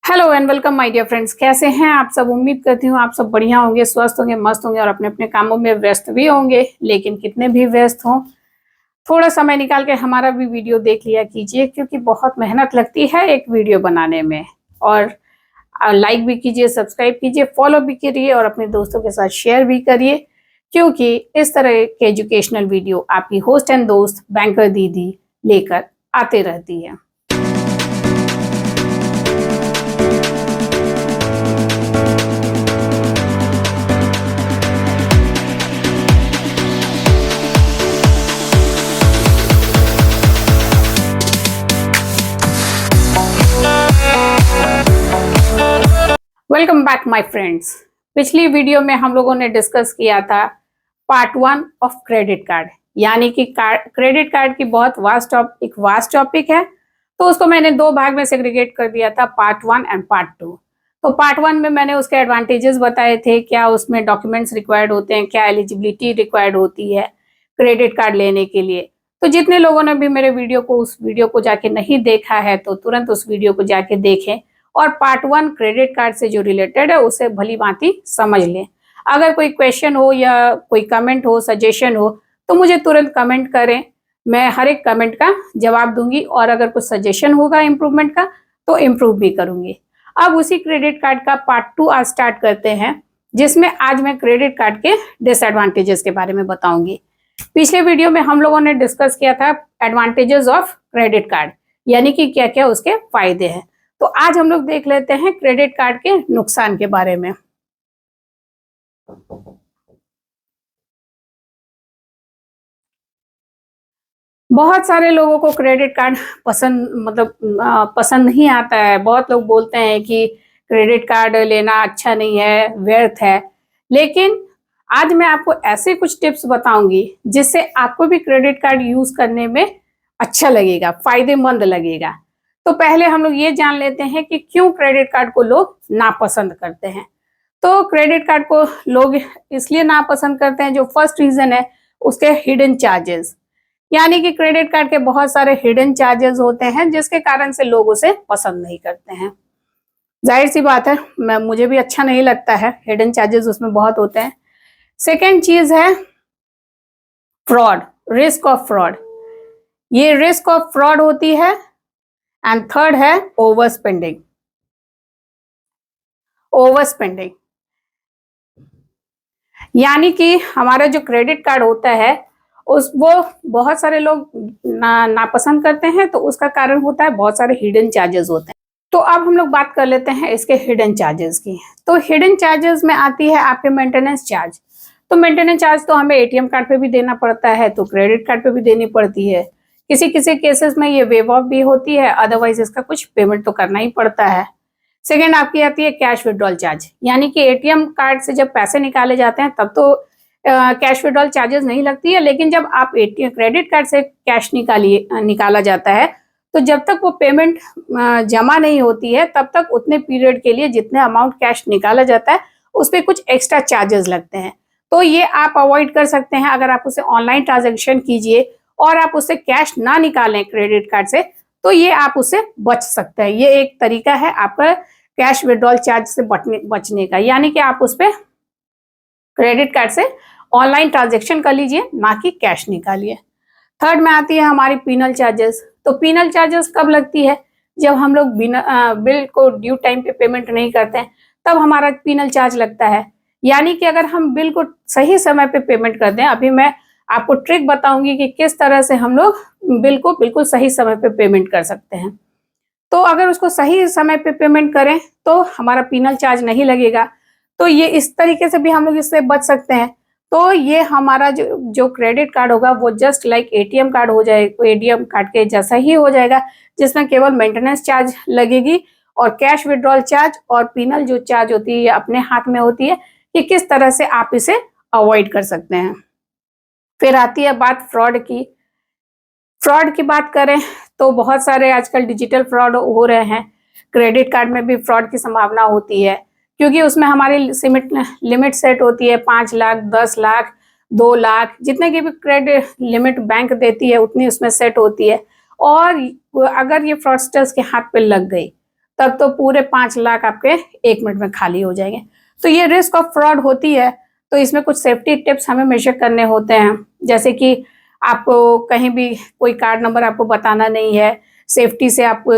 Hello and welcome my dear friends. कैसे हैं आप सब? उम्मीद करती हूँ आप सब बढ़िया होंगे, स्वस्थ होंगे, मस्त होंगे और अपने अपने कामों में व्यस्त भी होंगे। लेकिन कितने भी व्यस्त हों, थोड़ा समय निकाल के हमारा भी वीडियो देख लिया कीजिए, क्योंकि बहुत मेहनत लगती है एक वीडियो बनाने में। और लाइक भी कीजिए, सब्सक्राइब कीजिए, फॉलो भी करिए और अपने दोस्तों के साथ शेयर भी करिए, क्योंकि इस तरह के एजुकेशनल वीडियो आपकी होस्ट एंड दोस्त बैंकर दीदी लेकर आते रहती है। Welcome back my friends. पिछली वीडियो में हम लोगों ने डिस्कस किया था पार्ट 1 ऑफ क्रेडिट कार्ड, यानी कि क्रेडिट कार्ड की बहुत वास्ट टॉपिक है। तो उसको मैंने दो भाग में सेग्रीगेट कर दिया था, पार्ट 1 एंड पार्ट 2। तो पार्ट 1 में मैंने उसके एडवांटेजेस बताए थे, क्या उसमें डॉक्यूमेंट्स रिक्वायर्ड होते हैं, क्या एलिजिबिलिटी रिक्वायर्ड होती है क्रेडिट कार्ड लेने के लिए। तो जितने लोगों ने भी मेरे उस वीडियो को जाके नहीं देखा है तो तुरंत उस वीडियो को जाके देखें और पार्ट 1 क्रेडिट कार्ड से जो रिलेटेड है उसे भली भांति समझ लें। अगर कोई क्वेश्चन हो या कोई कमेंट हो, सजेशन हो, तो मुझे तुरंत कमेंट करें। मैं हर एक कमेंट का जवाब दूंगी और अगर कुछ सजेशन होगा इम्प्रूवमेंट का तो इम्प्रूव भी करूंगी। अब उसी क्रेडिट कार्ड का पार्ट 2 आज स्टार्ट करते हैं, जिसमें आज मैं क्रेडिट कार्ड के डिसएडवांटेजेस के बारे में बताऊंगी। पिछले वीडियो में हम लोगों ने डिस्कस किया था एडवांटेजेस ऑफ क्रेडिट कार्ड, यानी कि क्या क्या उसके फायदे हैं। तो आज हम लोग देख लेते हैं क्रेडिट कार्ड के नुकसान के बारे में। बहुत सारे लोगों को क्रेडिट कार्ड पसंद नहीं आता है। बहुत लोग बोलते हैं कि क्रेडिट कार्ड लेना अच्छा नहीं है, व्यर्थ है। लेकिन आज मैं आपको ऐसे कुछ टिप्स बताऊंगी जिससे आपको भी क्रेडिट कार्ड यूज करने में अच्छा लगेगा, फायदेमंद लगेगा। तो पहले हम लोग ये जान लेते हैं कि क्यों क्रेडिट कार्ड को लोग नापसंद करते हैं। तो क्रेडिट कार्ड को लोग इसलिए नापसंद करते हैं, जो फर्स्ट रीजन है उसके हिडन चार्जेस, यानी कि क्रेडिट कार्ड के बहुत सारे हिडन चार्जेस होते हैं जिसके कारण से लोग उसे पसंद नहीं करते हैं। जाहिर सी बात है, मुझे भी अच्छा नहीं लगता है, हिडन चार्जेस उसमें बहुत होते हैं। सेकेंड चीज है फ्रॉड, रिस्क ऑफ फ्रॉड। ये रिस्क ऑफ फ्रॉड होती है। एंड थर्ड है ओवर स्पेंडिंग। ओवर स्पेंडिंग यानी कि हमारा जो क्रेडिट कार्ड होता है वो बहुत सारे लोग नापसंद करते हैं, तो उसका कारण होता है बहुत सारे हिडन चार्जेस होते हैं। तो अब हम लोग बात कर लेते हैं इसके हिडन चार्जेस की। तो हिडन चार्जेस में आती है आपके मेंटेनेंस चार्ज। तो मेंटेनेंस चार्ज तो हमें एटीएम कार्ड पे भी देना पड़ता है, तो क्रेडिट कार्ड पे भी देनी पड़ती है। किसी किसी केसेस में ये वेव ऑफ भी होती है, अदरवाइज इसका कुछ पेमेंट तो करना ही पड़ता है। सेकेंड आपकी आती है कैश विड्रॉल चार्ज, यानी कि एटीएम कार्ड से जब पैसे निकाले जाते हैं तब तो कैश विड्रॉल चार्जेस नहीं लगती है, लेकिन जब आप एटीएम क्रेडिट कार्ड से कैश निकाला जाता है तो जब तक वो पेमेंट जमा नहीं होती है तब तक उतने पीरियड के लिए जितने अमाउंट कैश निकाला जाता है उस पर कुछ एक्स्ट्रा चार्जेस लगते हैं। तो ये आप अवॉइड कर सकते हैं अगर आप उसे ऑनलाइन ट्रांजेक्शन कीजिए और आप उससे कैश ना निकालें क्रेडिट कार्ड से, तो ये आप उससे बच सकते हैं। ये एक तरीका है आपका कैश विड्रॉल चार्ज से बचने का, यानी कि आप उस पर क्रेडिट कार्ड से ऑनलाइन ट्रांजेक्शन कर लीजिए, ना कि कैश निकालिए। थर्ड में आती है हमारी पीनल चार्जेस। तो पीनल चार्जेस कब लगती है? जब हम लोग बिल को ड्यू टाइम पे पेमेंट नहीं करते हैं तब हमारा पीनल चार्ज लगता है। यानी कि अगर हम बिल को सही समय पे पेमेंट कर दें, अभी मैं आपको ट्रिक बताऊंगी कि किस तरह से हम लोग बिल को बिल्कुल सही समय पे पेमेंट कर सकते हैं। तो अगर उसको सही समय पे पेमेंट करें तो हमारा पीनल चार्ज नहीं लगेगा। तो ये इस तरीके से भी हम लोग इससे बच सकते हैं। तो ये हमारा जो क्रेडिट कार्ड होगा वो जस्ट लाइक एटीएम कार्ड हो जाए, एटीएम कार्ड के जैसा ही हो जाएगा, जिसमें केवल मेंटेनेंस चार्ज लगेगी और कैश विड्रॉल चार्ज और पीनल जो चार्ज होती है ये अपने हाथ में होती है कि किस तरह से आप इसे अवॉइड कर सकते हैं। फिर आती है बात फ्रॉड की। फ्रॉड की बात करें तो बहुत सारे आजकल डिजिटल फ्रॉड हो रहे हैं। क्रेडिट कार्ड में भी फ्रॉड की संभावना होती है, क्योंकि उसमें हमारी लिमिट सेट होती है 5 लाख, 10 लाख, 2 लाख, जितने की भी क्रेडिट लिमिट बैंक देती है उतनी उसमें सेट होती है। और अगर ये फ्रॉडस्टर्स के हाथ पे लग गई तब तो पूरे 5 लाख आपके 1 मिनट में खाली हो जाएंगे। तो ये रिस्क ऑफ फ्रॉड होती है। तो इसमें कुछ सेफ्टी टिप्स हमें मेजर करने होते हैं, जैसे कि आपको कहीं भी कोई कार्ड नंबर आपको बताना नहीं है, सेफ्टी से आपको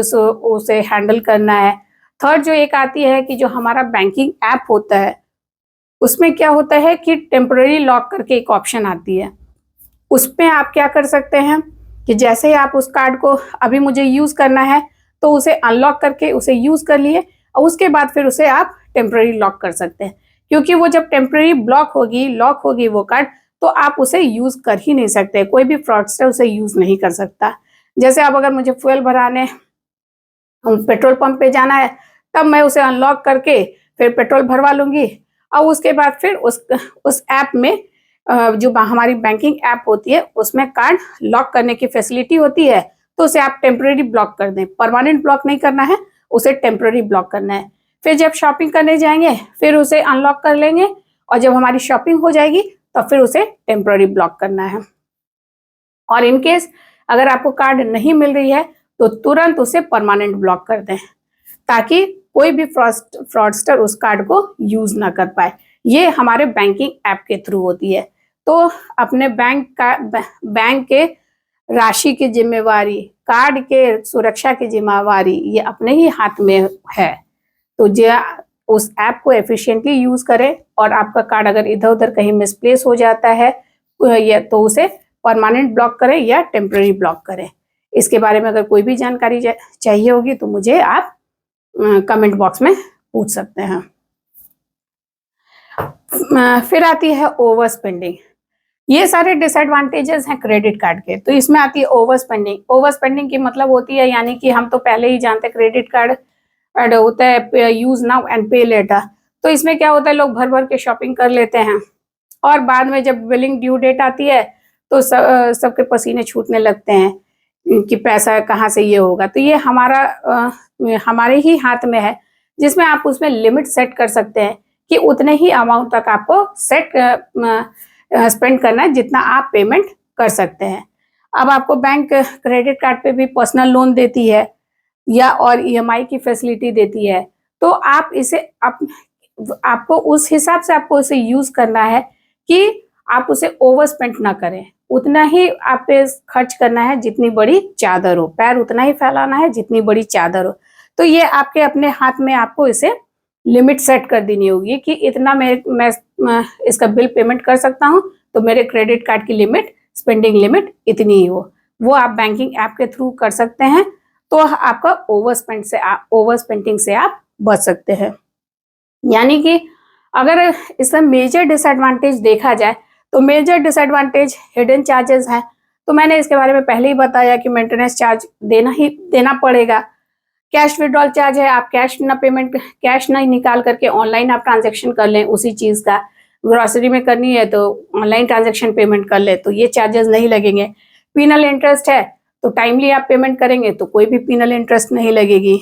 उसे हैंडल करना है। थर्ड जो एक आती है कि जो हमारा बैंकिंग ऐप होता है उसमें क्या होता है कि टेम्पररी लॉक करके एक ऑप्शन आती है। उसमें आप क्या कर सकते हैं कि जैसे ही आप उस कार्ड को अभी मुझे यूज करना है तो उसे अनलॉक करके उसे यूज कर लिए और उसके बाद फिर उसे आप टेम्पररी लॉक कर सकते हैं, क्योंकि वो जब टेम्पररी लॉक होगी वो कार्ड, तो आप उसे यूज कर ही नहीं सकते। कोई भी फ्रॉडस्टर उसे यूज नहीं कर सकता। जैसे अब अगर मुझे फ्यूल भराने पेट्रोल पंप पे जाना है, तब मैं उसे अनलॉक करके फिर पेट्रोल भरवा लूंगी और उसके बाद फिर उस ऐप में जो हमारी बैंकिंग ऐप होती है उसमें कार्ड लॉक करने की फैसिलिटी होती है, तो उसे आप टेम्पररी ब्लॉक कर दें। परमानेंट ब्लॉक नहीं करना है, उसे टेम्पररी ब्लॉक करना है। फिर जब शॉपिंग करने जाएंगे फिर उसे अनलॉक कर लेंगे और जब हमारी शॉपिंग हो जाएगी तो फिर उसे टेम्पररी ब्लॉक करना है। और इन केस अगर आपको कार्ड नहीं मिल रही है तो तुरंत उसे परमानेंट ब्लॉक कर दें, ताकि कोई भी फ्रॉडस्टर उस कार्ड को यूज ना कर पाए। ये हमारे बैंकिंग ऐप के थ्रू होती है। तो अपने बैंक के राशि की जिम्मेवारी, कार्ड के सुरक्षा की जिम्मेवारी ये अपने ही हाथ में है। तो जो उस ऐप को एफिशिएंटली यूज करें और आपका कार्ड अगर इधर उधर कहीं मिसप्लेस हो जाता है या तो उसे परमानेंट ब्लॉक करें या टेम्पररी ब्लॉक करें। इसके बारे में अगर कोई भी जानकारी चाहिए होगी तो मुझे आप कमेंट बॉक्स में पूछ सकते हैं। फिर आती है ओवर स्पेंडिंग। ये सारे डिसएडवांटेजेस हैं क्रेडिट कार्ड के। तो इसमें आती है ओवर स्पेंडिंग। ओवर स्पेंडिंग की मतलब होती है, यानी कि हम तो पहले ही जानते हैं क्रेडिट कार्ड होता है यूज नाउ एंड पे लेटर। तो इसमें क्या होता है, लोग भर भर के शॉपिंग कर लेते हैं और बाद में जब बिलिंग ड्यू डेट आती है तो सबके पसीने छूटने लगते हैं कि पैसा कहाँ से ये होगा। तो ये हमारे ही हाथ में है, जिसमें आप उसमें लिमिट सेट कर सकते हैं कि उतने ही अमाउंट तक आपको स्पेंड करना है जितना आप पेमेंट कर सकते हैं। अब आपको बैंक क्रेडिट कार्ड पे भी पर्सनल लोन देती है या और ईएमआई की फैसिलिटी देती है। तो आप आपको उस हिसाब से आपको इसे यूज करना है कि आप उसे ओवर स्पेंड ना करें। उतना ही आप पे खर्च करना है जितनी बड़ी चादर हो, पैर उतना ही फैलाना है जितनी बड़ी चादर हो। तो ये आपके अपने हाथ में, आपको इसे लिमिट सेट कर देनी होगी कि इतना मैं इसका बिल पेमेंट कर सकता हूँ, तो मेरे क्रेडिट कार्ड की लिमिट, स्पेंडिंग लिमिट इतनी ही हो। वो आप बैंकिंग ऐप के थ्रू कर सकते हैं, तो आपका ओवर स्पेंडिंग से आप बच सकते हैं। यानी कि अगर इसका मेजर डिसएडवांटेज देखा जाए तो मेजर डिसएडवांटेज हिडन चार्जेस है। तो मैंने इसके बारे में पहले ही बताया कि मेंटेनेंस चार्ज देना पड़ेगा। कैश विड्रॉल चार्ज है, आप कैश ना निकाल करके ऑनलाइन आप ट्रांजेक्शन कर लें उसी चीज का। ग्रोसरी में करनी है तो ऑनलाइन ट्रांजेक्शन पेमेंट कर ले तो ये चार्जेस नहीं लगेंगे। पिनल इंटरेस्ट है, तो टाइमली आप पेमेंट करेंगे तो कोई भी पिनल इंटरेस्ट नहीं लगेगी।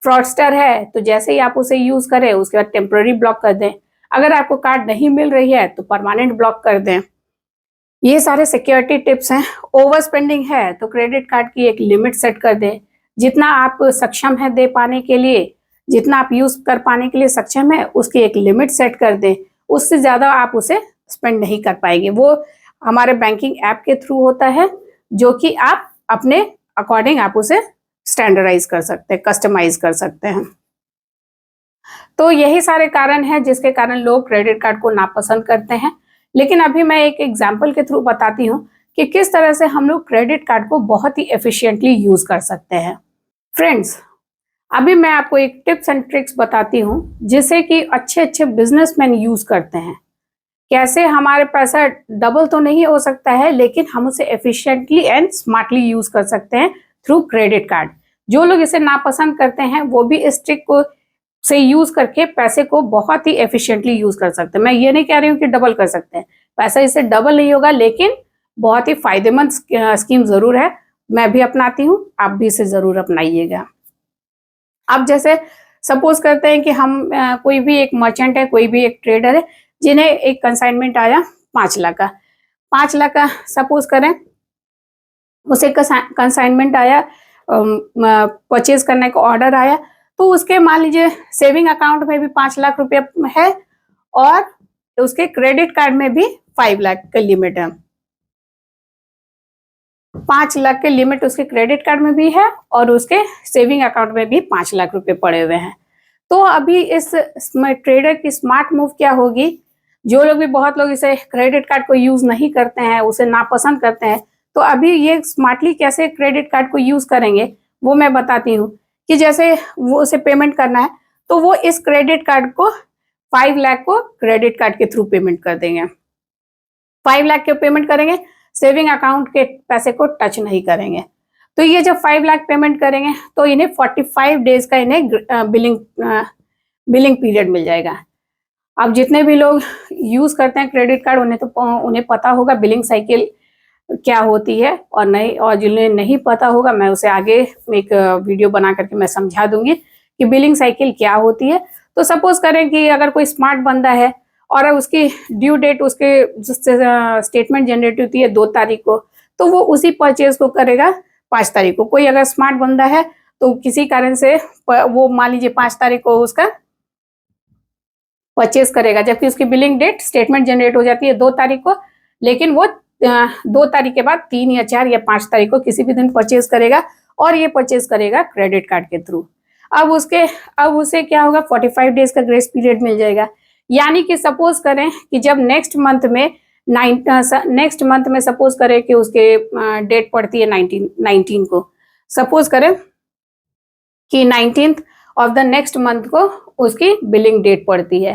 फ्रॉडस्टर है तो जैसे ही आप उसे यूज करें उसके बाद टेम्पररी ब्लॉक कर दें। अगर आपको कार्ड नहीं मिल रही है तो परमानेंट ब्लॉक कर दें। ये सारे सिक्योरिटी टिप्स हैं। ओवर स्पेंडिंग है तो क्रेडिट कार्ड की एक लिमिट सेट कर दें। जितना आप सक्षम है दे पाने के लिए, जितना आप यूज कर पाने के लिए सक्षम है, उसकी एक लिमिट सेट कर दें। उससे ज्यादा आप उसे स्पेंड नहीं कर पाएंगे। वो हमारे बैंकिंग ऐप के थ्रू होता है, जो कि आप अपने अकॉर्डिंग आप उसे स्टैंडर्डाइज कर सकते हैं, कस्टमाइज कर सकते हैं। तो यही सारे कारण हैं जिसके कारण लोग क्रेडिट कार्ड को नापसंद करते हैं। लेकिन अभी मैं एक एग्जाम्पल के थ्रू बताती हूँ कि किस तरह से हम लोग क्रेडिट कार्ड को बहुत ही एफिशिएंटली यूज कर सकते हैं। फ्रेंड्स, अभी मैं आपको एक टिप्स एंड ट्रिक्स बताती हूँ जिसे कि अच्छे अच्छे बिजनेसमैन यूज करते हैं। कैसे हमारे पैसा डबल तो नहीं हो सकता है, लेकिन हम उसे एफिशिएंटली एंड स्मार्टली यूज कर सकते हैं थ्रू क्रेडिट कार्ड। जो लोग इसे नापसंद करते हैं वो भी इस ट्रिक को से यूज करके पैसे को बहुत ही एफिशिएंटली यूज कर सकते हैं। मैं ये नहीं कह रही हूँ कि डबल कर सकते हैं, पैसा इससे डबल नहीं होगा, लेकिन बहुत ही फायदेमंद स्कीम जरूर है। मैं भी अपनाती हूँ, आप भी इसे जरूर अपनाइएगा। अब जैसे सपोज करते हैं कि हम कोई भी एक मर्चेंट है, कोई भी एक ट्रेडर है, जिन्हें एक कंसाइनमेंट आया 5 लाख का। 5 लाख का सपोज करें, उसे कंसाइनमेंट आया, परचेज करने का ऑर्डर आया, तो उसके मान लीजिए सेविंग अकाउंट में भी 5 लाख रुपए है और उसके क्रेडिट कार्ड में भी 5 लाख का लिमिट है। 5 लाख के लिमिट उसके क्रेडिट कार्ड में भी है और उसके सेविंग अकाउंट में भी 5 लाख रुपए पड़े हुए हैं। तो अभी इस ट्रेडर की स्मार्ट मूव क्या होगी, जो लोग भी, बहुत लोग इसे क्रेडिट कार्ड को यूज नहीं करते हैं, उसे नापसंद करते हैं, तो अभी ये स्मार्टली कैसे क्रेडिट कार्ड को यूज करेंगे वो मैं बताती हूँ। कि जैसे वो उसे पेमेंट करना है तो वो इस क्रेडिट कार्ड को 5 लाख को क्रेडिट कार्ड के थ्रू पेमेंट कर देंगे। 5 लाख के पेमेंट करेंगे, सेविंग अकाउंट के पैसे को टच नहीं करेंगे। तो ये जब 5 लाख पेमेंट करेंगे तो इन्हें 45 डेज का इन्हें बिलिंग पीरियड मिल जाएगा। अब जितने भी लोग यूज करते हैं क्रेडिट कार्ड उन्हें पता होगा बिलिंग साइकिल क्या होती है और नहीं, और जिन्हें नहीं पता होगा मैं उसे आगे एक वीडियो बना करके मैं समझा दूंगी कि बिलिंग साइकिल क्या होती है। तो सपोज करें कि अगर कोई स्मार्ट बंदा है और उसकी ड्यू डेट, उसके स्टेटमेंट जनरेट होती है 2 तारीख को, तो वो उसी परचेज को करेगा 5 तारीख को। कोई अगर स्मार्ट बंदा है तो किसी कारण से वो मान लीजिए 5 तारीख को उसका परचेज करेगा, जबकि उसकी बिलिंग डेट स्टेटमेंट जनरेट हो जाती है 2 तारीख को, लेकिन वो 2 तारीख के बाद 3 या 4 या 5 तारीख को किसी भी दिन परचेज करेगा और ये परचेज करेगा क्रेडिट कार्ड के थ्रू। अब उसे क्या होगा, 45 डेज का ग्रेस पीरियड मिल जाएगा। यानी कि सपोज करें कि जब नेक्स्ट मंथ में सपोज करें कि उसके डेट पड़ती है 19 को, सपोज करें कि 19th of the next month को उसकी बिलिंग डेट पड़ती है,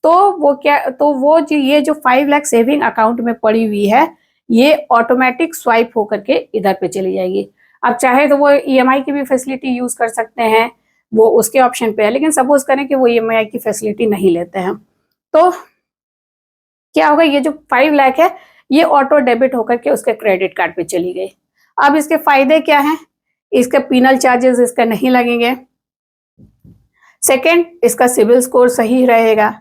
तो वो ये जो 5 लाख सेविंग अकाउंट में पड़ी हुई है ये ऑटोमेटिक स्वाइप होकर के इधर पे चली जाएगी। अब चाहे तो वो ईएमआई की भी फैसिलिटी यूज कर सकते हैं, वो उसके ऑप्शन पे है, लेकिन सपोज करें कि वो ईएमआई की फैसिलिटी नहीं लेते हैं, तो क्या होगा, ये जो 5 लाख है ये ऑटो डेबिट होकर के उसके क्रेडिट कार्ड पे चली गई। अब इसके फायदे क्या हैं, इसके पिनल चार्जेस इसका नहीं लगेंगे। सेकंड, इसका सिविल स्कोर सही रहेगा।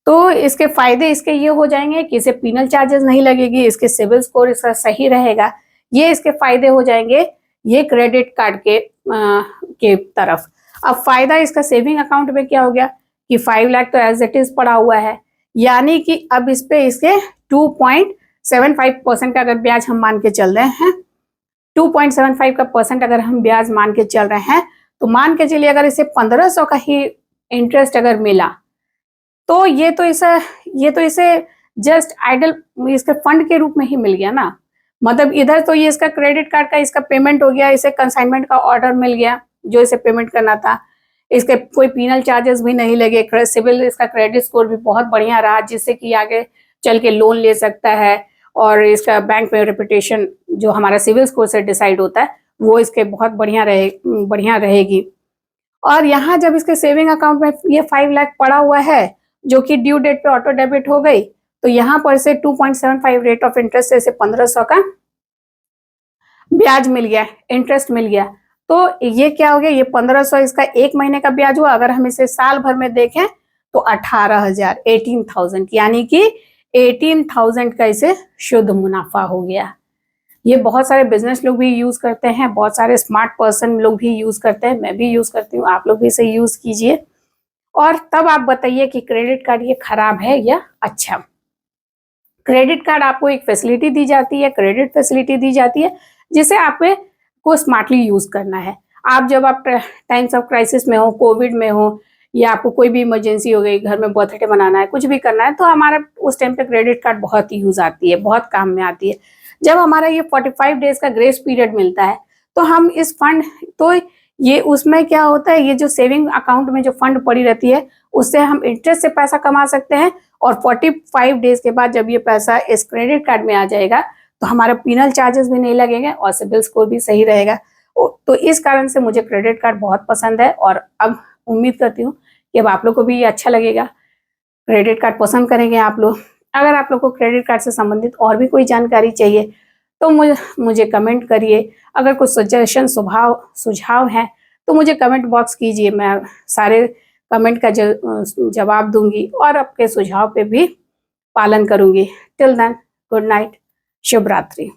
तो इसके फायदे इसके ये हो जाएंगे कि इसे पिनल चार्जेस नहीं लगेगी, इसके सिविल स्कोर इसका सही रहेगा, ये इसके फायदे हो जाएंगे ये क्रेडिट कार्ड के तरफ। अब फायदा इसका सेविंग अकाउंट में क्या हो गया कि 5 लाख तो एज इट इज पड़ा हुआ है, यानी कि अब इस पे इसके 2.75% का अगर ब्याज हम मान के चल रहे हैं, 2.75 का परसेंट अगर हम ब्याज मान के चल रहे हैं, तो मान के चलिए अगर इसे 1500 का ही इंटरेस्ट अगर मिला, तो ये तो इसे जस्ट आइडल इसके फंड के रूप में ही मिल गया ना। मतलब इधर तो ये इसका क्रेडिट कार्ड का इसका पेमेंट हो गया, इसे कंसाइनमेंट का ऑर्डर मिल गया जो इसे पेमेंट करना था, इसके कोई पिनल चार्जेस भी नहीं लगे, सिविल इसका क्रेडिट स्कोर भी बहुत बढ़िया रहा जिससे कि आगे चल के लोन ले सकता है, और इसका बैंक में रेपुटेशन जो हमारा सिविल स्कोर से डिसाइड होता है वो इसके बहुत बढ़िया रहेगी। और यहाँ जब इसके सेविंग अकाउंट में ये 5 लाख पड़ा हुआ है जो कि ड्यू डेट पे ऑटो डेबिट हो गई, तो यहाँ पर से 2.75 रेट ऑफ इंटरेस्ट से इसे 1500 का ब्याज मिल गया, इंटरेस्ट मिल गया। तो ये क्या हो गया, ये 1500 इसका 1 महीने का ब्याज हुआ। अगर हम इसे साल भर में देखें तो 18,000, 18,000, यानी कि 18,000 का इसे शुद्ध मुनाफा हो गया। ये बहुत सारे बिजनेस लोग भी यूज करते हैं, बहुत सारे स्मार्ट पर्सन लोग भी यूज करते हैं, मैं भी यूज करती हूँ, आप लोग भी इसे यूज कीजिए और तब आप बताइए कि क्रेडिट कार्ड ये खराब है या अच्छा। क्रेडिट कार्ड आपको एक फैसिलिटी दी जाती है, क्रेडिट फैसिलिटी दी जाती है जिसे आपको स्मार्टली यूज करना है। आप जब आप टाइम्स ऑफ क्राइसिस में हो, कोविड में हो, या आपको कोई भी इमरजेंसी हो गई, घर में बर्थडे मनाना है, कुछ भी करना है, तो हमारा उस टाइम पे क्रेडिट कार्ड बहुत यूज आती है, बहुत काम में आती है। जब हमारा ये 45 डेज का ग्रेस पीरियड मिलता है तो हम इस फंड, तो ये उसमें क्या होता है, ये जो सेविंग अकाउंट में जो फंड पड़ी रहती है उससे हम इंटरेस्ट से पैसा कमा सकते हैं, और 45 डेज के बाद जब ये पैसा इस क्रेडिट कार्ड में आ जाएगा तो हमारा पिनल चार्जेस भी नहीं लगेंगे और सिबिल स्कोर भी सही रहेगा। तो इस कारण से मुझे क्रेडिट कार्ड बहुत पसंद है और अब उम्मीद करती हूँ कि अब आप लोग को भी ये अच्छा लगेगा, क्रेडिट कार्ड पसंद करेंगे आप लोग। अगर आप लोग को क्रेडिट कार्ड से संबंधित और भी कोई जानकारी चाहिए तो मुझे कमेंट करिए। अगर कुछ सजेशन सुझाव है तो मुझे कमेंट बॉक्स कीजिए, मैं सारे कमेंट का जवाब दूंगी और आपके सुझाव पे भी पालन करूंगी। टिल देन, गुड नाइट, शुभ रात्रि।